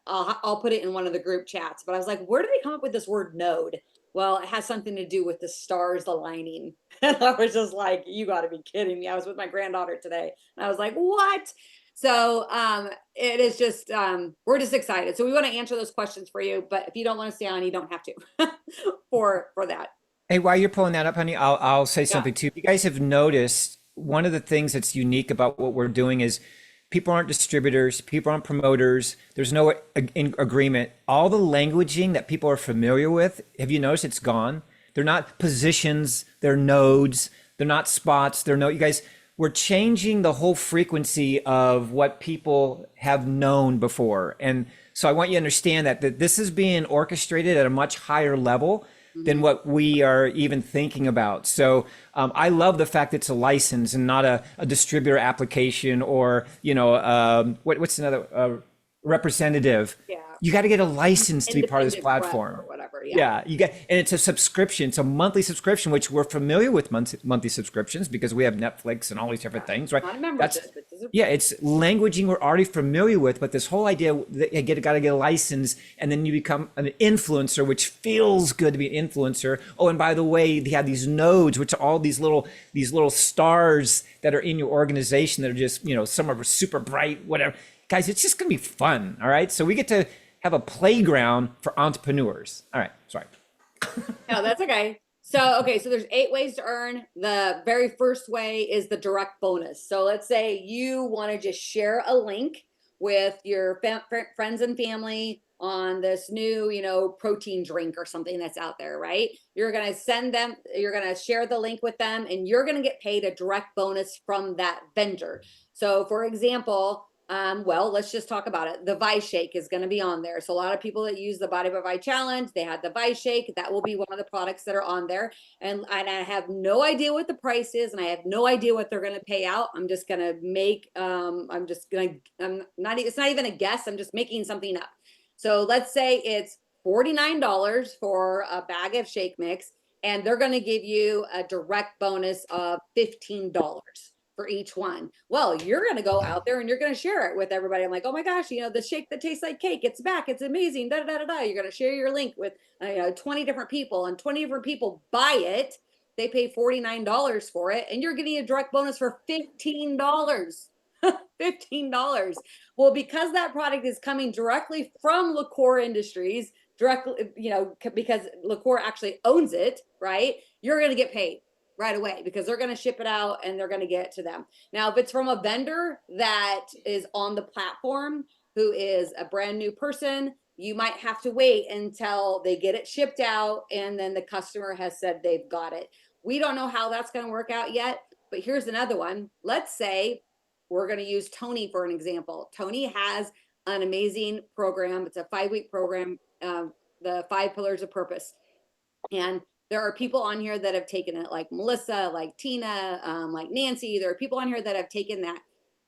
I'll put it in one of the group chats, but I was like, where do they come up with this word node? Well, it has something to do with the stars aligning. And I was just like, you got to be kidding me. I was with my granddaughter today and I was like, what? So it is just, we're just excited. So we want to answer those questions for you, but if you don't want to stay on, you don't have to for that. Hey, while you're pulling that up, honey, I'll say Yeah. something too. You guys have noticed one of the things that's unique about what we're doing is people aren't distributors, people aren't promoters. There's no agreement. All the languaging that people are familiar with, have you noticed it's gone? They're not positions, they're nodes, they're not spots, they're no. You guys, we're changing the whole frequency of what people have known before, and so I want you to understand that this is being orchestrated at a much higher level than what we are even thinking about. So I love the fact that it's a license and not a distributor application or, you know, what's another representative. Yeah. You got to get a license to be part of this Independent rep platform. or whatever. Yeah, you get, and it's a subscription. It's a monthly subscription, which we're familiar with monthly subscriptions because we have Netflix and all these different things, right? Not a membership. That's yeah, it's languaging we're already familiar with, but this whole idea that you got to get a license and then you become an influencer, which feels good to be an influencer. Oh, and by the way, they have these nodes, which are all these little stars that are in your organization that are just, you know, some are super bright, whatever. Guys, it's just gonna be fun. All right, so we get to have a playground for entrepreneurs. All right, sorry. No, that's okay. So there's 8 ways to earn. The very first way is the direct bonus. So let's say you want to just share a link with your friends and family on this new, you know, protein drink or something that's out there, right? You're going to share the link with them and you're going to get paid a direct bonus from that vendor. So for example, well, let's just talk about it. The Vice Shake is going to be on there. So a lot of people that use the Body by Vi Challenge, they had the Vice Shake. That will be one of the products that are on there. And I have no idea what the price is, and I have no idea what they're going to pay out. I'm just going to make, it's not even a guess. I'm just making something up. So let's say it's $49 for a bag of shake mix, and they're going to give you a direct bonus of $15 for each one. Well, you're going to go out there and you're going to share it with everybody. I'm like, oh my gosh, you know, the shake that tastes like cake, it's back. It's amazing. Da, da, da, da. You're going to share your link with 20 different people, and 20 different people buy it. They pay $49 for it, and you're getting a direct bonus for $15. $15. Well, because that product is coming directly from Liqueur Industries, directly, you know, because Liqueur actually owns it, right? You're going to get paid right away because they're going to ship it out and they're going to get it to them. Now, if it's from a vendor that is on the platform who is a brand new person, you might have to wait until they get it shipped out and then the customer has said they've got it. We don't know how that's going to work out yet, but here's another one. Let's say we're going to use Tony for an example. Tony has an amazing program. It's a 5-week program, the 5 pillars of purpose. And there are people on here that have taken it, like Melissa, like Tina, like Nancy. There are people on here that have taken that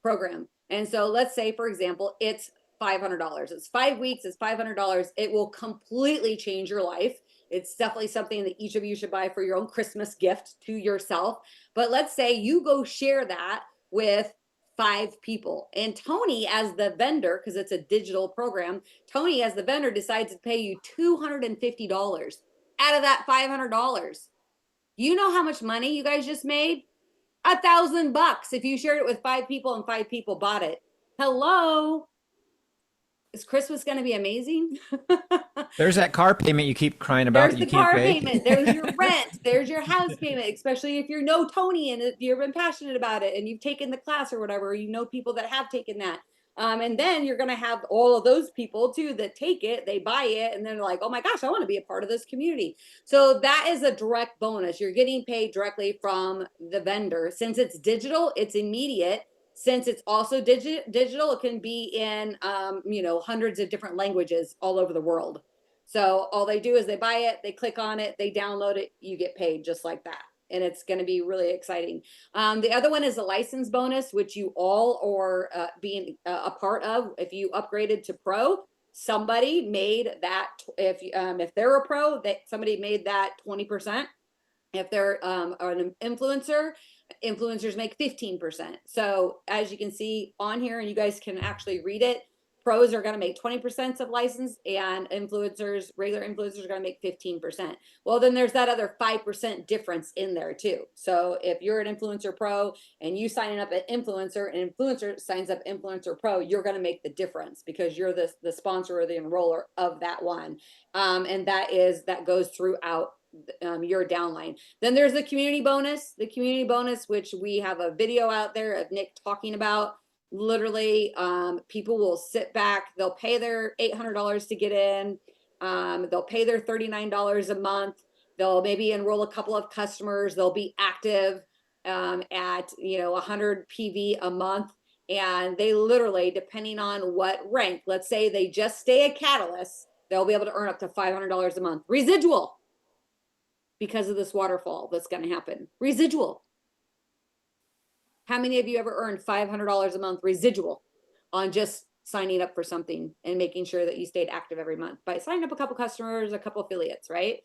program. And so let's say, for example, it's $500. It's 5 weeks, it's $500. It will completely change your life. It's definitely something that each of you should buy for your own Christmas gift to yourself. But let's say you go share that with 5 people. And Tony, as the vendor, because it's a digital program, Tony, as the vendor, decides to pay you $250 out of that $500. You know how much money you guys just made? $1,000 if you shared it with 5 people and 5 people bought it. Hello. Is Christmas going to be amazing? There's that car payment you keep crying about There's that you the can't car pay. payment. There's your rent. There's your house payment, especially if you know Tony and if you've been passionate about it and you've taken the class or whatever, or you know people that have taken that. And then you're going to have all of those people too that take it, they buy it, and then they're like, oh my gosh, I want to be a part of this community. So that is a direct bonus. You're getting paid directly from the vendor. Since it's digital, it's immediate. Since it's also digital, it can be in, hundreds of different languages all over the world. So all they do is they buy it, they click on it, they download it, you get paid just like that. And it's going to be really exciting. The other one is a license bonus, which you all are being a part of. If you upgraded to pro, somebody made that. If they're a pro, that somebody made that 20%. If they're an influencer, influencers make 15%. So as you can see on here, and you guys can actually read it, pros are going to make 20% of license, and influencers, regular influencers, are going to make 15%. Well, then there's that other 5% difference in there too. So if you're an influencer pro and you sign up an influencer, and influencer signs up influencer pro, you're going to make the difference because you're the sponsor or the enroller of that one. And that goes throughout your downline. Then there's the community bonus, which we have a video out there of Nick talking about. Literally, people will sit back, they'll pay their $800 to get in, they'll pay their $39 a month, they'll maybe enroll a couple of customers, they'll be active at 100 PV a month, and they literally, depending on what rank, let's say they just stay a catalyst, they'll be able to earn up to $500 a month residual because of this waterfall that's going to happen. Residual. How many of you ever earned $500 a month residual on just signing up for something and making sure that you stayed active every month by signing up a couple customers, a couple affiliates, right?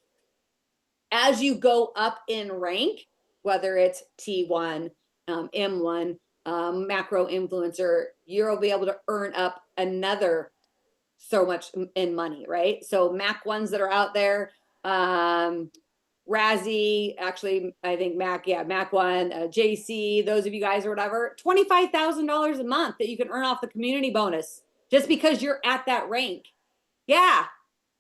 As you go up in rank, whether it's T1, M1, macro influencer, you'll be able to earn up another so much in money, right? So Mac ones that are out there, Razzie, actually, I think Mac one, JC, those of you guys or whatever, $25,000 a month that you can earn off the community bonus just because you're at that rank. Yeah,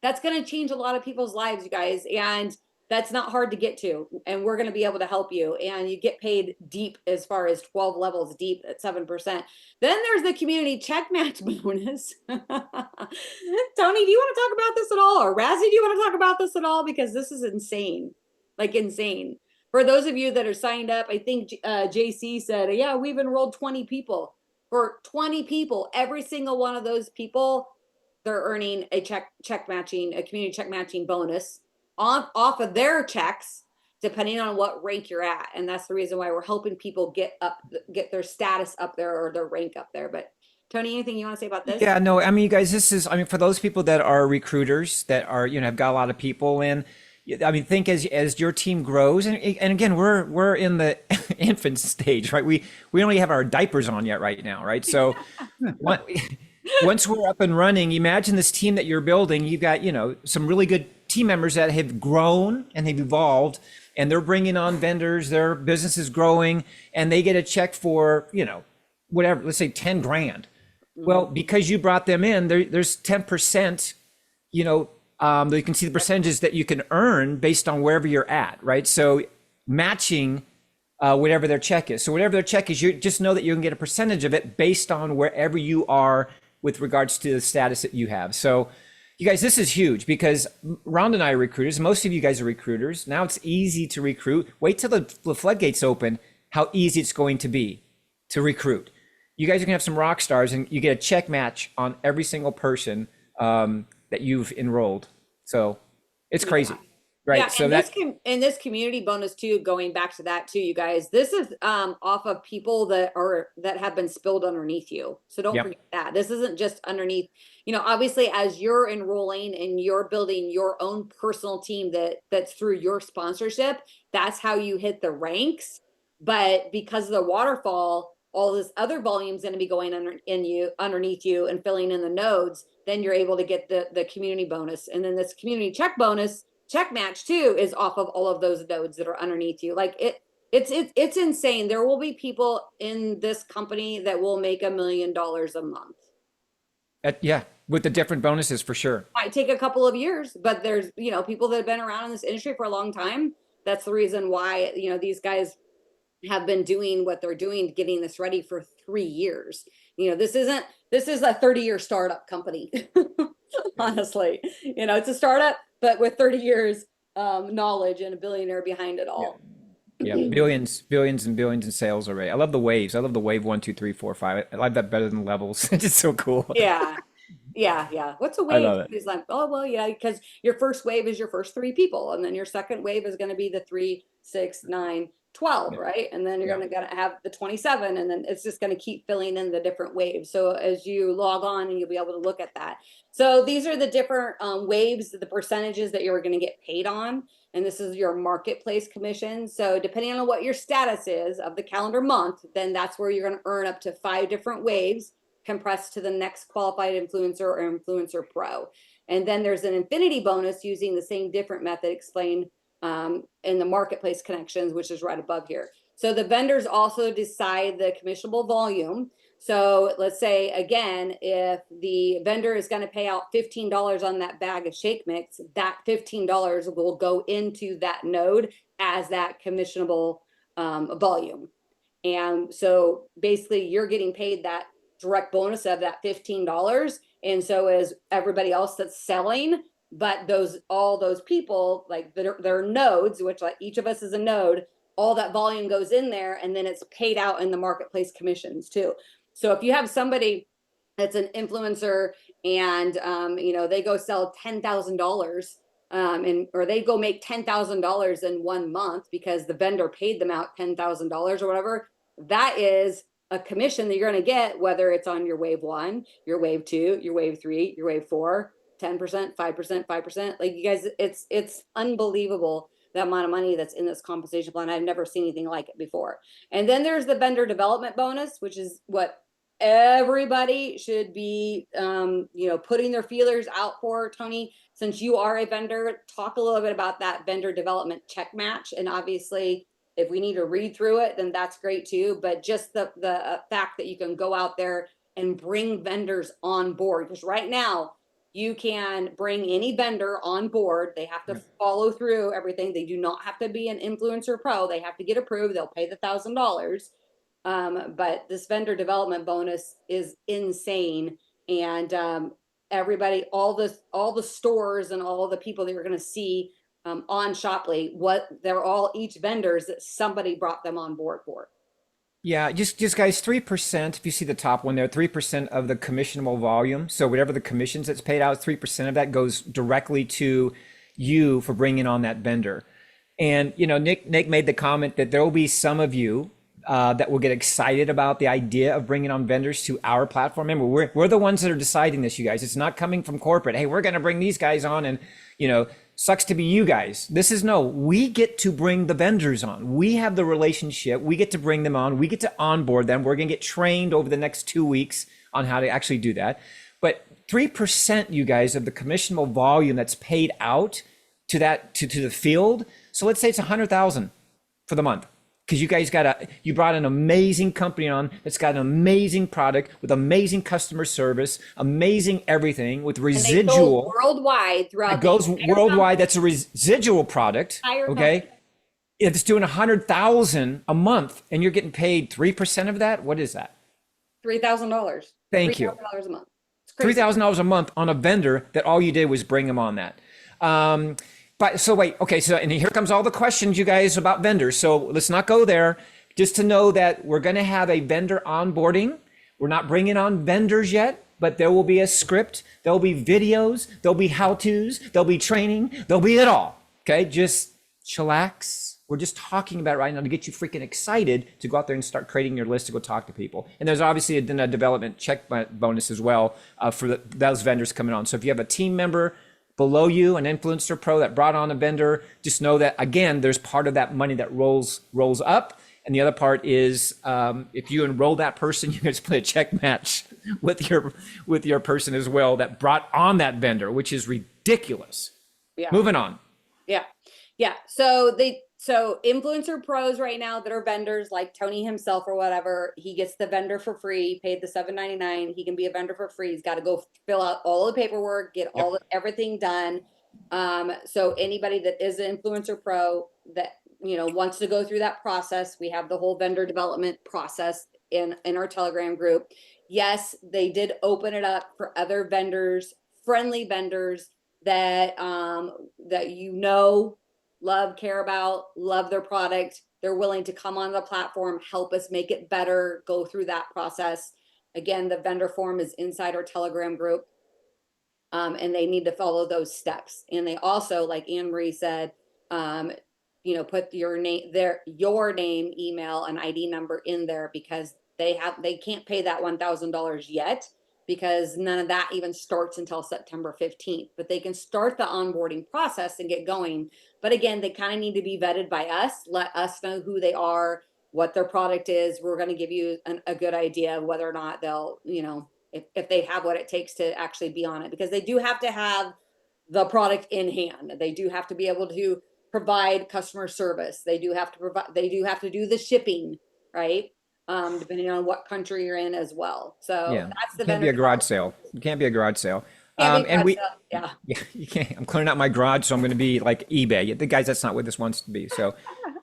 that's going to change a lot of people's lives, you guys. And that's not hard to get to. And we're going to be able to help you. And you get paid deep as far as 12 levels deep at 7%. Then there's the community check match bonus. Tony, do you want to talk about this at all? Or Razzie, do you want to talk about this at all? Because this is insane, like insane. For those of you that are signed up, I think JC said, yeah, we've enrolled 20 people. For 20 people, every single one of those people, they're earning a community check matching bonus off of their checks, depending on what rank you're at. And that's the reason why we're helping people get their status up there or their rank up there. But Tony, anything you want to say about this? Yeah, no, I mean, you guys, for those people that are recruiters that are, have got a lot of people in, I mean, think as your team grows, and again, we're in the infant stage, right? We only have our diapers on yet right now, right? So once we're up and running, imagine this team that you're building. You've got, some really good team members that have grown and have evolved, and they're bringing on vendors, their business is growing, and they get a check for, whatever, let's say 10 grand. Well, because you brought them in, there's 10%, you can see the percentages that you can earn based on wherever you're at, right? So matching whatever their check is. So whatever their check is, you just know that you can get a percentage of it based on wherever you are with regards to the status that you have. So You guys, this is huge because Rhonda and I are recruiters. Most of you guys are recruiters. Now it's easy to recruit. Wait till the floodgates open, how easy it's going to be to recruit. You guys are gonna have some rock stars and you get a check match on every single person that you've enrolled. So it's crazy. Right. Yeah, So and that and this community bonus too, going back to that too, you guys, this is off of people that have been spilled underneath you. So don't Yep. forget that. This isn't just underneath, obviously as you're enrolling and you're building your own personal team that's through your sponsorship, that's how you hit the ranks. But because of the waterfall, all this other volume's going to be going underneath you and filling in the nodes, then you're able to get the community bonus. And then this community check match too is off of all of those nodes that are underneath you. Like it's insane. There will be people in this company that will make $1 million a month. yeah, with the different bonuses for sure. Might take a couple of years, but there's people that have been around in this industry for a long time. That's the reason why these guys have been doing what they're doing, getting this ready for 3 years. This is a 30-year startup company. Honestly, it's a startup, but with 30 years knowledge and a billionaire behind it all. Yeah, billions and billions in sales already. I love the waves. I love the wave 1, 2, 3, 4, 5. I like that better than levels. It's just so cool. Yeah. What's a I wave? love it. It's like, oh well, yeah, because your first wave is your first 3 people, and then your second wave is going to be the 3, 6, 9, 12, Yeah. right? And then you're Yeah. going to have the 27, and then it's just going to keep filling in the different waves. So as you log on, and you'll be able to look at that. So these are the different waves, the percentages that you're going to get paid on, and this is your marketplace commission. So depending on what your status is of the calendar month, then that's where you're going to earn up to 5 different waves compressed to the next qualified influencer or influencer pro. And then there's an infinity bonus using the same different method explained in the marketplace connections, which is right above here. So the vendors also decide the commissionable volume. So let's say, again, if the vendor is going to pay out $15 on that bag of shake mix, that $15 will go into that node as that commissionable volume. And so basically you're getting paid that direct bonus of that $15. And so is everybody else that's selling. But all those people, like their nodes, which like each of us is a node, all that volume goes in there, and then it's paid out in the marketplace commissions too. So if you have somebody that's an influencer and they go sell $10,000 or they go make $10,000 in 1 month because the vendor paid them out $10,000 or whatever, that is a commission that you're going to get, whether it's on your wave 1, your wave 2, your wave 3, your wave 4, 10%, 5%, 5%. Like you guys, it's unbelievable the amount of money that's in this compensation plan. I've never seen anything like it before. And then there's the vendor development bonus, which is what everybody should be putting their feelers out for. Tony, since you are a vendor, talk a little bit about that vendor development check match. And obviously if we need to read through it, then that's great too. But just the fact that you can go out there and bring vendors on board, because right now you can bring any vendor on board. They have to follow through everything. They do not have to be an influencer pro. They have to get approved. They'll pay the $1,000. But this vendor development bonus is insane. And everybody, all the stores and all the people that you're going to see on Shoply, they're all each vendors that somebody brought them on board for. Yeah, just guys, 3%, if you see the top one there, 3% of the commissionable volume. So whatever the commissions that's paid out, 3% of that goes directly to you for bringing on that vendor. And, Nick made the comment that there will be some of you that will get excited about the idea of bringing on vendors to our platform. Remember, we're the ones that are deciding this, you guys. It's not coming from corporate. Hey, we're going to bring these guys on and, sucks to be you guys. We get to bring the vendors on. We have the relationship. We get to bring them on. We get to onboard them. We're going to get trained over the next 2 weeks on how to actually do that. But 3%, you guys, of the commissionable volume that's paid out to the field. So let's say it's 100,000 for the month. Because you guys you brought an amazing company on that's got an amazing product with amazing customer service, amazing everything with residual. And they sold worldwide throughout. It goes worldwide. That's a residual product. Okay. Company. If it's doing 100,000 a month and you're getting paid 3% of that, what is that? $3,000. Thank you. $3,000 a month. It's crazy. $3,000 a month on a vendor that all you did was bring them on that. But so wait, okay, so and here comes all the questions, you guys, about vendors. So let's not go there. Just to know that we're going to have a vendor onboarding. We're not bringing on vendors yet, but there will be a script. There'll be videos. There'll be how-tos. There'll be training. There'll be it all. Okay, just chillax. We're just talking about it right now to get you freaking excited to go out there and start creating your list to go talk to people. And there's obviously a development check bonus as well for those vendors coming on. So if you have a team member below you, an influencer pro that brought on a vendor, just know that, again, there's part of that money that rolls up. And the other part is if you enroll that person, you can just play a check match with your person as well that brought on that vendor, which is ridiculous. Yeah. Moving on. Yeah. Yeah. So influencer pros right now that are vendors like Tony himself or whatever, he gets the vendor for free, paid the $7.99. He can be a vendor for free. He's got to go fill out all the paperwork, get everything done. So anybody that is an influencer pro that, wants to go through that process, we have the whole vendor development process in our Telegram group. Yes, they did open it up for other vendors, friendly vendors that love, care about, love their product. They're willing to come on the platform, help us make it better, go through that process. Again, the vendor form is inside our Telegram group. And they need to follow those steps. And they also, like Anne Marie said, put your name, your name, email, and ID number in there because they can't pay that $1,000 yet because none of that even starts until September 15th, but they can start the onboarding process and get going. But again, they kind of need to be vetted by us, let us know who they are, what their product is. We're going to give you a good idea of whether or not they'll, if they have what it takes to actually be on it, because they do have to have the product in hand. They do have to be able to provide customer service. They do have to do the shipping, right? Depending on what country you're in as well. So Yeah, that's the it can't be a garage sale. It can't be a garage sale. Yeah, you can't. I'm clearing out my garage, so I'm going to be like eBay. The guys, that's not what this wants to be. So,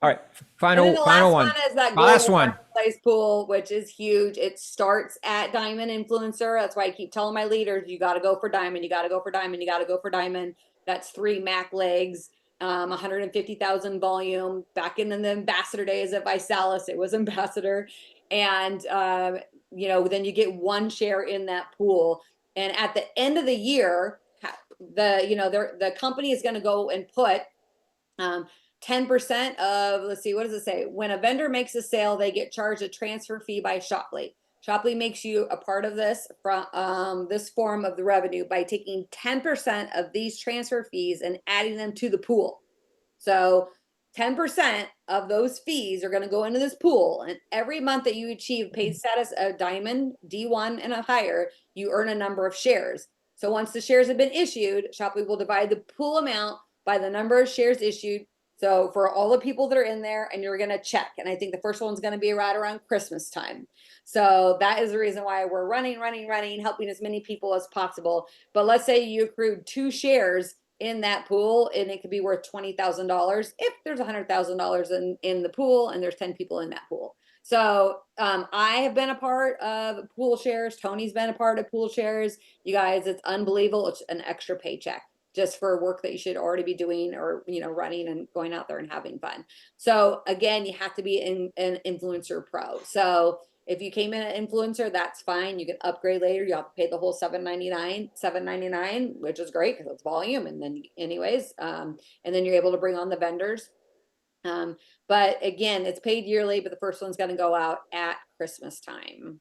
all right, final one. Is that last one. Marketplace pool, which is huge. It starts at Diamond Influencer. That's why I keep telling my leaders, you got to go for Diamond. You got to go for Diamond. You got to go for Diamond. That's 3 Mac legs. 150,000 volume. Back in the ambassador days of Visalis, it was ambassador. And, then you get 1 share in that pool. And at the end of the year, the company is going to go and put 10% of, let's see, what does it say? When a vendor makes a sale, they get charged a transfer fee by Shoply. Shoply makes you a part of this from this form of the revenue by taking 10% of these transfer fees and adding them to the pool. So 10% of those fees are going to go into this pool. And every month that you achieve paid status of Diamond, D1 and higher, you earn a number of shares. So once the shares have been issued, Shoply will divide the pool amount by the number of shares issued. So for all the people that are in there, and you're going to check. And I think the first one's going to be right around Christmas time. So that is the reason why we're running, helping as many people as possible. But let's say you accrued 2 shares in that pool, and it could be worth $20,000 if there's $100,000 in the pool and there's 10 people in that pool. So I have been a part of pool shares. Tony's been a part of pool shares. You guys, it's unbelievable. It's an extra paycheck just for work that you should already be doing or, running and going out there and having fun. So again, you have to be an influencer pro. So if you came in an influencer, that's fine. You can upgrade later. You have to pay the whole $7.99, which is great because it's volume. And then anyways, and then you're able to bring on the vendors. But again, it's paid yearly, but the first one's going to go out at Christmas time.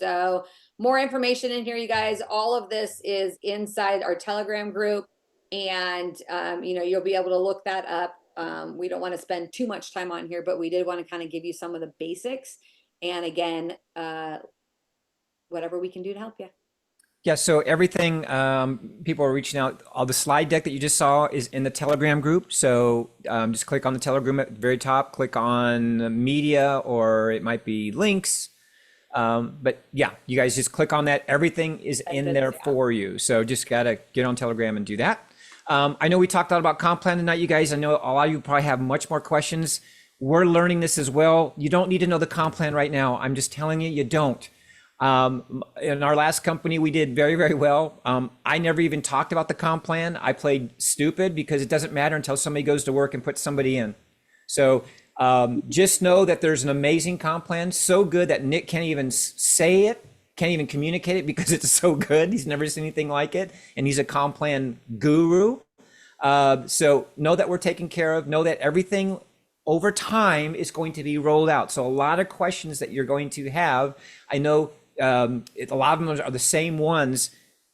So more information in here, you guys. All of this is inside our Telegram group. And, you'll be able to look that up. We don't want to spend too much time on here, but we did want to kind of give you some of the basics. And again, whatever we can do to help you. Yeah, so everything, people are reaching out. All the slide deck that you just saw is in the Telegram group. So just click on the Telegram at the very top, click on media, or it might be links. But yeah, you guys just click on that. Everything is in there for you. So just got to get on Telegram and do that. I know we talked a lot about comp plan tonight, you guys. I know a lot of you probably have much more questions. We're learning this as well. You don't need to know the comp plan right now. I'm just telling you, you don't. In our last company, we did very, very well. I never even talked about the comp plan. I played stupid because it doesn't matter until somebody goes to work and puts somebody in. So just know that there's an amazing comp plan, so good that Nick can't even say it, can't even communicate it because it's so good. He's never seen anything like it. And he's a comp plan guru. So know that we're taken care of. Know that everything over time is going to be rolled out. So a lot of questions that you're going to have, I know a lot of them are the same ones.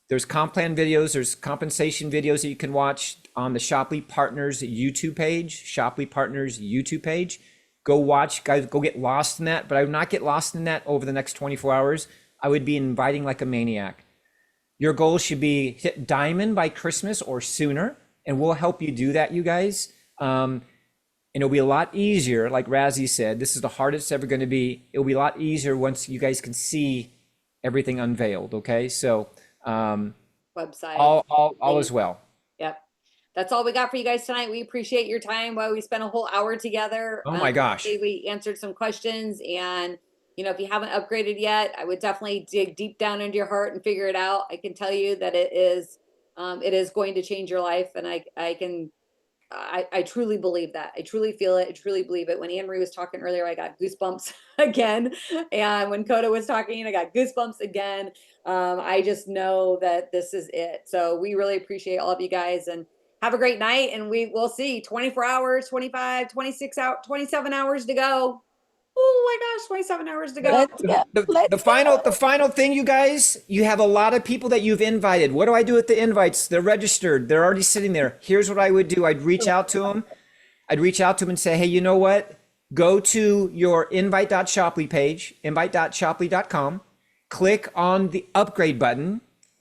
There's comp plan videos, there's compensation videos that you can watch on the Shopley Partners YouTube page, Shopley Partners YouTube page. Go watch, guys, go get lost in that, but I would not get lost in that over the next 24 hours. I would be inviting like a maniac. Your goal should be hit diamond by Christmas or sooner, and we'll help you do that, you guys. And it'll be a lot easier, like Razzie said, this is the hardest it's ever going to be. It'll be a lot easier once you guys can see everything unveiled, okay? So Website. all is well. Yep. That's all we got for you guys tonight. We appreciate your time while we spent a whole hour together. Oh my gosh. We answered some questions, and if you haven't upgraded yet, I would definitely dig deep down into your heart and figure it out. I can tell you that it is going to change your life. And I truly believe that. I truly feel it. I truly believe it. When Anne Marie was talking earlier, I got goosebumps again. And when Coda was talking, I got goosebumps again. I just know that this is it. So we really appreciate all of you guys, and have a great night. And we'll see 24 hours, 25, 26 out, 27 hours to go. Oh my gosh, 27 hours to go. Let's go. The final thing, you guys, you have a lot of people that you've invited. What do I do with the invites? They're registered. They're already sitting there. Here's what I would do. I'd reach out to them. And say, hey, you know what? Go to your invite.shopley page, invite.shopley.com, click on the upgrade button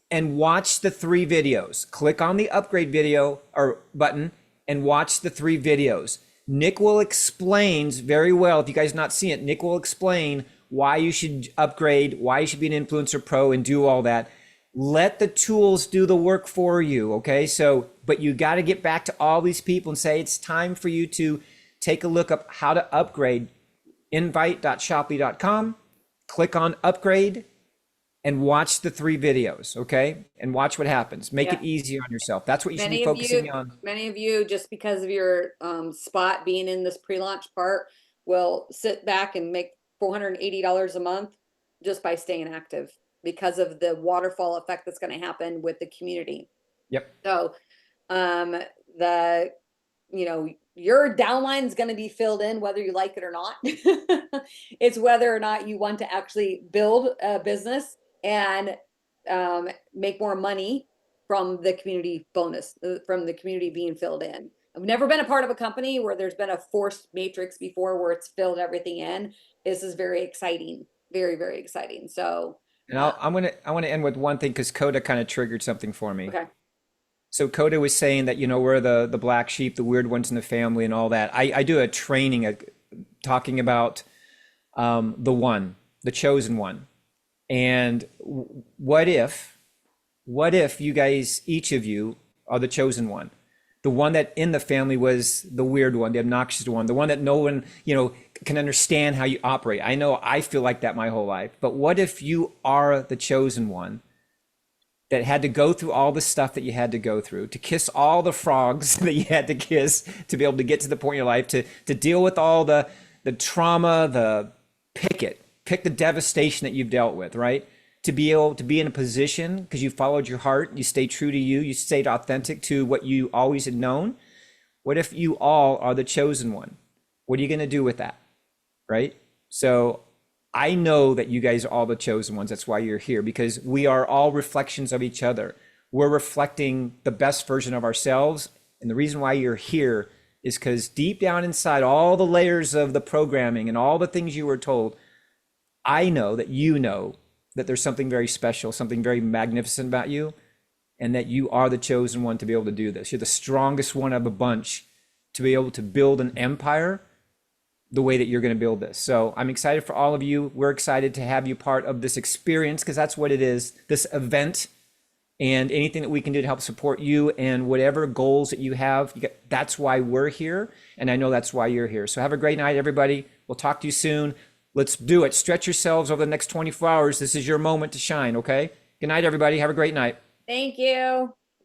and watch the 3 videos. Click on the upgrade video or button and watch the 3 videos. Nick will explain very well. If you guys not seen it, Nick will explain why you should upgrade, why you should be an influencer pro and do all that. Let the tools do the work for you. Okay. So, but you got to get back to all these people and say, it's time for you to take a look up how to upgrade. Invite.shopley.com, click on upgrade and watch the 3 videos. Okay. And watch what happens. Make it easier on yourself. That's what you should be focusing on. Many of you, just because of your spot being in this pre-launch part, will sit back and make $480 a month just by staying active because of the waterfall effect that's going to happen with the community. Yep. So your downline is going to be filled in whether you like it or not. It's whether or not you want to actually build a business and make more money from the community bonus, from the community being filled in. I've never been a part of a company where there's been a forced matrix before where it's filled everything in. This is very exciting, very, very exciting. So, and I want to end with one thing because Coda kind of triggered something for me. Okay. So Coda was saying that, we're the black sheep, the weird ones in the family and all that. I do a training talking about the chosen one. And what if you guys, each of you are the chosen one? The one that in the family was the weird one, the obnoxious one, the one that no one, can understand how you operate. I know I feel like that my whole life. But what if you are the chosen one that had to go through all the stuff that you had to go through, to kiss all the frogs that you had to kiss to be able to get to the point in your life, to deal with all the trauma, pick the devastation that you've dealt with, right? To be able to be in a position because you followed your heart, you stayed true to you stayed authentic to what you always had known. What if you all are the chosen one? What are you going to do with that, right? So I know that you guys are all the chosen ones. That's why you're here, because we are all reflections of each other. We're reflecting the best version of ourselves. And the reason why you're here is because deep down inside all the layers of the programming and all the things you were told, I know that that there's something very special, something very magnificent about you, and that you are the chosen one to be able to do this. You're the strongest one of a bunch to be able to build an empire the way that you're going to build this. So I'm excited for all of you. We're excited to have you part of this experience because that's what it is, this event, and anything that we can do to help support you and whatever goals that you have. That's why we're here. And I know that's why you're here. So have a great night, everybody. We'll talk to you soon. Let's do it. Stretch yourselves over the next 24 hours. This is your moment to shine, okay? Good night, everybody. Have a great night. Thank you.